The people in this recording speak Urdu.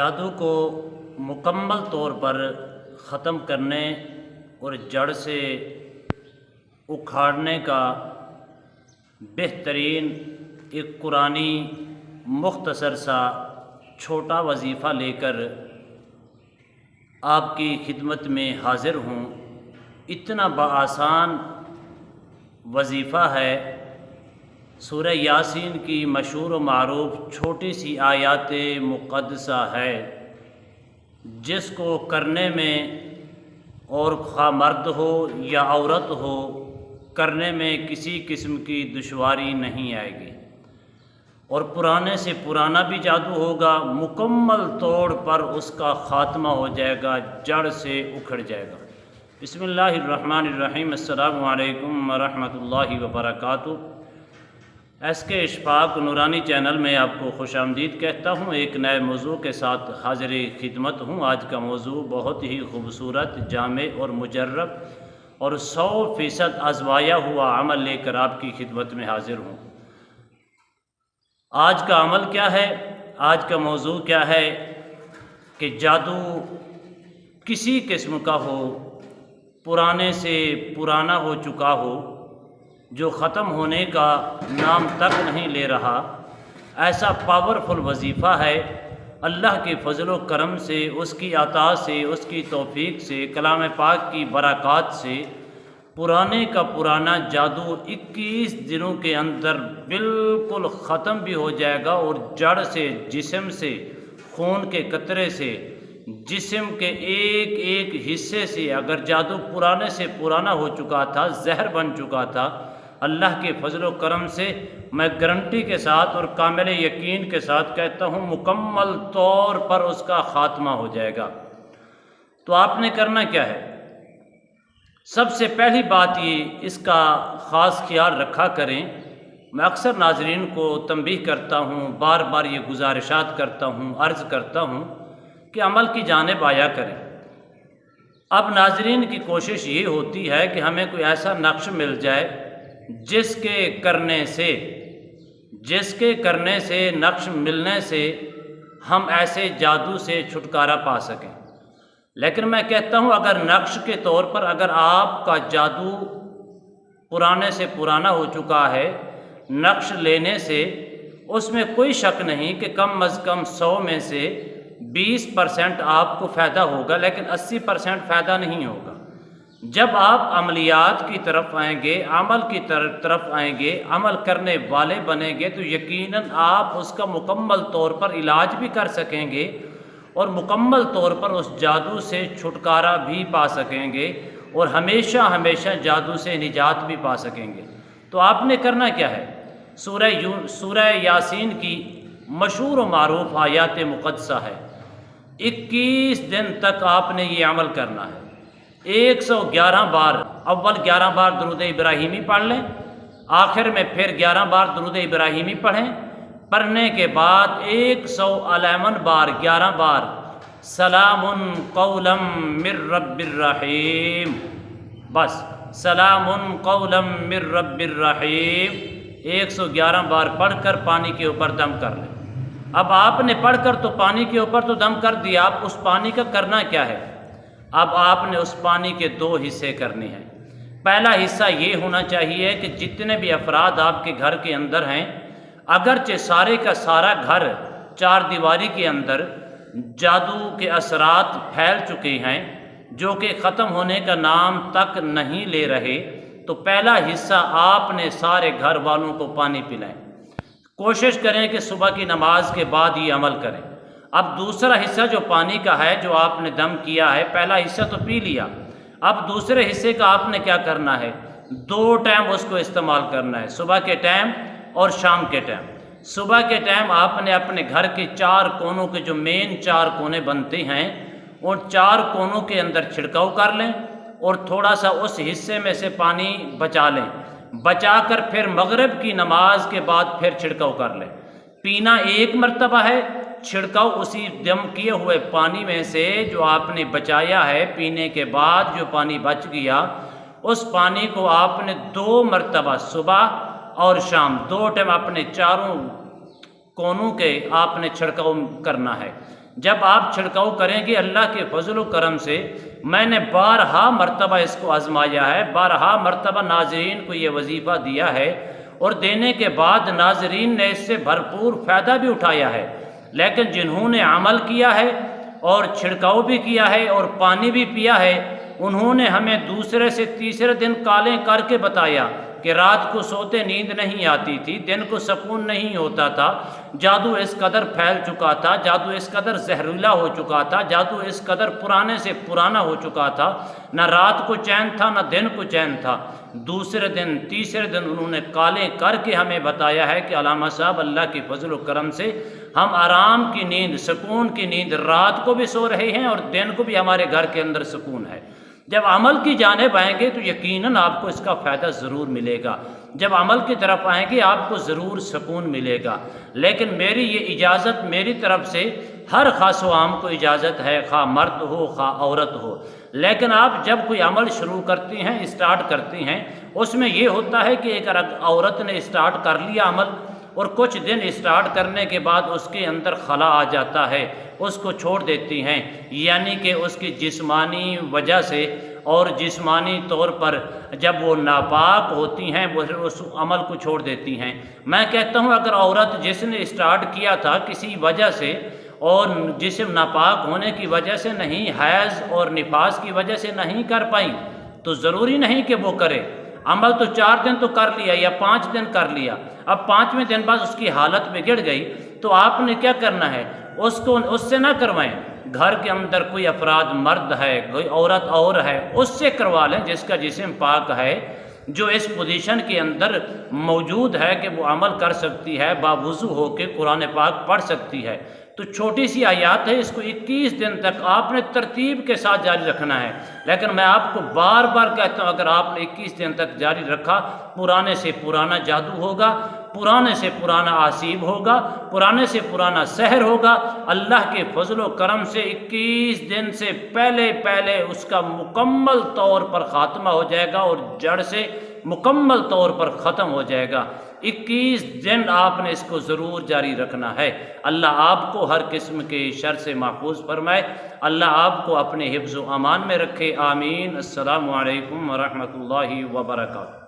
جادو کو مکمل طور پر ختم کرنے اور جڑ سے اکھاڑنے کا بہترین ایک قرآنی مختصر سا چھوٹا وظیفہ لے کر آپ کی خدمت میں حاضر ہوں۔ اتنا بآسان وظیفہ ہے، سورہ یاسین کی مشہور و معروف چھوٹی سی آیات مقدسہ ہے، جس کو کرنے میں اور خواہ مرد ہو یا عورت ہو کرنے میں کسی قسم کی دشواری نہیں آئے گی، اور پرانے سے پرانا بھی جادو ہوگا، مکمل طور پر اس کا خاتمہ ہو جائے گا، جڑ سے اکھڑ جائے گا۔ بسم اللہ الرحمن الرحیم۔ السلام علیکم ورحمۃ اللہ وبرکاتہ۔ ایس کے اشفاق نورانی چینل میں آپ کو خوش آمدید کہتا ہوں۔ ایک نئے موضوع کے ساتھ حاضر خدمت ہوں۔ آج کا موضوع بہت ہی خوبصورت، جامع اور مجرب اور 100% آزمایا ہوا عمل لے کر آپ کی خدمت میں حاضر ہوں۔ آج کا عمل کیا ہے؟ آج کا موضوع کیا ہے کہ جادو کسی قسم کا ہو، پرانے سے پرانا ہو چکا ہو، جو ختم ہونے کا نام تک نہیں لے رہا، ایسا پاورفل وظیفہ ہے۔ اللہ کے فضل و کرم سے، اس کی عطا سے، اس کی توفیق سے، کلام پاک کی برکات سے پرانے کا پرانا جادو 21 دنوں کے اندر بالکل ختم بھی ہو جائے گا، اور جڑ سے، جسم سے، خون کے قطرے سے، جسم کے ایک ایک حصے سے، اگر جادو پرانے سے پرانا ہو چکا تھا، زہر بن چکا تھا، اللہ کے فضل و کرم سے میں گارنٹی کے ساتھ اور کامل یقین کے ساتھ کہتا ہوں مکمل طور پر اس کا خاتمہ ہو جائے گا۔ تو آپ نے کرنا کیا ہے؟ سب سے پہلی بات یہ، اس کا خاص خیال رکھا کریں۔ میں اکثر ناظرین کو تنبیہ کرتا ہوں، بار بار یہ گزارشات کرتا ہوں، عرض کرتا ہوں کہ عمل کی جانب آیا کریں۔ اب ناظرین کی کوشش یہ ہوتی ہے کہ ہمیں کوئی ایسا نقش مل جائے جس کے کرنے سے نقش ملنے سے ہم ایسے جادو سے چھٹکارا پا سکیں۔ لیکن میں کہتا ہوں اگر نقش کے طور پر اگر آپ کا جادو پرانے سے پرانا ہو چکا ہے، نقش لینے سے اس میں کوئی شک نہیں کہ کم از کم 100 میں سے 20% آپ کو فائدہ ہوگا، لیکن 80% فائدہ نہیں ہوگا۔ جب آپ عملیات کی طرف آئیں گے، عمل کی طرف آئیں گے، عمل کرنے والے بنیں گے، تو یقیناً آپ اس کا مکمل طور پر علاج بھی کر سکیں گے اور مکمل طور پر اس جادو سے چھٹکارا بھی پا سکیں گے، اور ہمیشہ ہمیشہ جادو سے نجات بھی پا سکیں گے۔ تو آپ نے کرنا کیا ہے؟ سورہ یاسین کی مشہور و معروف آیات مقدسہ ہے، 21 دن تک آپ نے یہ عمل کرنا ہے۔ 111 بار، اول 11 بار درود ابراہیمی پڑھ لیں، آخر میں پھر 11 بار درود ابراہیمی پڑھیں۔ پڑھنے کے بعد 151 بار 11 بار سلام قولا من رب الرحیم، بس سلام قولا من رب الرحیم 111 بار پڑھ کر پانی کے اوپر دم کر لیں۔ اب آپ نے پڑھ کر تو پانی کے اوپر تو دم کر دیا، اب اس پانی کا کرنا کیا ہے؟ اب آپ نے اس پانی کے 2 حصے کرنے ہیں۔ پہلا حصہ یہ ہونا چاہیے کہ جتنے بھی افراد آپ کے گھر کے اندر ہیں، اگرچہ سارے کا سارا گھر 4 دیواری کے اندر جادو کے اثرات پھیل چکے ہیں، جو کہ ختم ہونے کا نام تک نہیں لے رہے، تو پہلا حصہ آپ نے سارے گھر والوں کو پانی پلائیں۔ کوشش کریں کہ صبح کی نماز کے بعد یہ عمل کریں۔ اب دوسرا حصہ جو پانی کا ہے، جو آپ نے دم کیا ہے، پہلا حصہ تو پی لیا، اب دوسرے حصے کا آپ نے کیا کرنا ہے؟ 2 ٹائم اس کو استعمال کرنا ہے، صبح کے ٹائم اور شام کے ٹائم۔ صبح کے ٹائم آپ نے اپنے گھر کے 4 کونوں کے جو مین 4 کونے بنتے ہیں، ان 4 کونوں کے اندر چھڑکاؤ کر لیں، اور تھوڑا سا اس حصے میں سے پانی بچا لیں، بچا کر پھر مغرب کی نماز کے بعد پھر چھڑکاؤ کر لیں۔ پینا 1 مرتبہ ہے، چھڑکاؤ اسی دم کیے ہوئے پانی میں سے جو آپ نے بچایا ہے، پینے کے بعد جو پانی بچ گیا، اس پانی کو آپ نے 2 مرتبہ صبح اور شام 2 ٹائم اپنے 4 کونوں کے آپ نے چھڑکاؤ کرنا ہے۔ جب آپ چھڑکاؤ کریں گے اللہ کے فضل و کرم سے، میں نے بارہا مرتبہ اس کو آزمایا ہے، بارہا مرتبہ ناظرین کو یہ وظیفہ دیا ہے، اور دینے کے بعد ناظرین نے اس سے بھرپور فائدہ بھی اٹھایا ہے، لیکن جنہوں نے عمل کیا ہے اور چھڑکاؤ بھی کیا ہے اور پانی بھی پیا ہے، انہوں نے ہمیں دوسرے سے تیسرے دن کالیں کر کے بتایا کہ رات کو سوتے نیند نہیں آتی تھی، دن کو سکون نہیں ہوتا تھا، جادو اس قدر پھیل چکا تھا، جادو اس قدر زہریلا ہو چکا تھا، جادو اس قدر پرانے سے پرانا ہو چکا تھا، نہ رات کو چین تھا نہ دن کو چین تھا۔ دوسرے دن تیسرے دن انہوں نے کالیں کر کے ہمیں بتایا ہے کہ علامہ صاحب اللہ کی فضل و کرم سے ہم آرام کی نیند، سکون کی نیند رات کو بھی سو رہے ہیں اور دن کو بھی ہمارے گھر کے اندر سکون ہے۔ جب عمل کی جانب آئیں گے تو یقیناً آپ کو اس کا فائدہ ضرور ملے گا، جب عمل کی طرف آئیں گے آپ کو ضرور سکون ملے گا۔ لیکن میری یہ اجازت میری طرف سے ہر خاص و عام کو اجازت ہے، خواہ مرد ہو خواہ عورت ہو، لیکن آپ جب کوئی عمل شروع کرتی ہیں، اسٹارٹ کرتی ہیں، اس میں یہ ہوتا ہے کہ ایک عورت نے اسٹارٹ کر لیا عمل اور کچھ دن اسٹارٹ کرنے کے بعد اس کے اندر خلا آ جاتا ہے، اس کو چھوڑ دیتی ہیں، یعنی کہ اس کی جسمانی وجہ سے اور جسمانی طور پر جب وہ ناپاک ہوتی ہیں وہ اس عمل کو چھوڑ دیتی ہیں۔ میں کہتا ہوں اگر عورت جس نے اسٹارٹ کیا تھا کسی وجہ سے اور جسم ناپاک ہونے کی وجہ سے نہیں، حیض اور نفاس کی وجہ سے نہیں کر پائیں، تو ضروری نہیں کہ وہ کرے۔ عمل تو 4 دن تو کر لیا یا 5 دن کر لیا، اب 5ویں دن بعد اس کی حالت بگڑ گئی تو آپ نے کیا کرنا ہے، اس سے نہ کروائیں۔ گھر کے اندر کوئی افراد مرد ہے، کوئی عورت اور ہے، اس سے کروا لیں جس کا جسم پاک ہے، جو اس پوزیشن کے اندر موجود ہے کہ وہ عمل کر سکتی ہے، باوضو ہو کے قرآن پاک پڑھ سکتی ہے۔ تو چھوٹی سی آیات ہے، اس کو 21 دن تک آپ نے ترتیب کے ساتھ جاری رکھنا ہے، لیکن میں آپ کو بار بار کہتا ہوں اگر آپ نے 21 دن تک جاری رکھا، پرانے سے پرانا جادو ہوگا، پرانے سے پرانا آسیب ہوگا، پرانے سے پرانا سحر ہوگا، اللہ کے فضل و کرم سے 21 دن سے پہلے اس کا مکمل طور پر خاتمہ ہو جائے گا اور جڑ سے مکمل طور پر ختم ہو جائے گا۔ 21 دن آپ نے اس کو ضرور جاری رکھنا ہے۔ اللہ آپ کو ہر قسم کے شر سے محفوظ فرمائے، اللہ آپ کو اپنے حفظ و امان میں رکھے، آمین۔ السلام علیکم ورحمۃ اللہ وبرکاتہ۔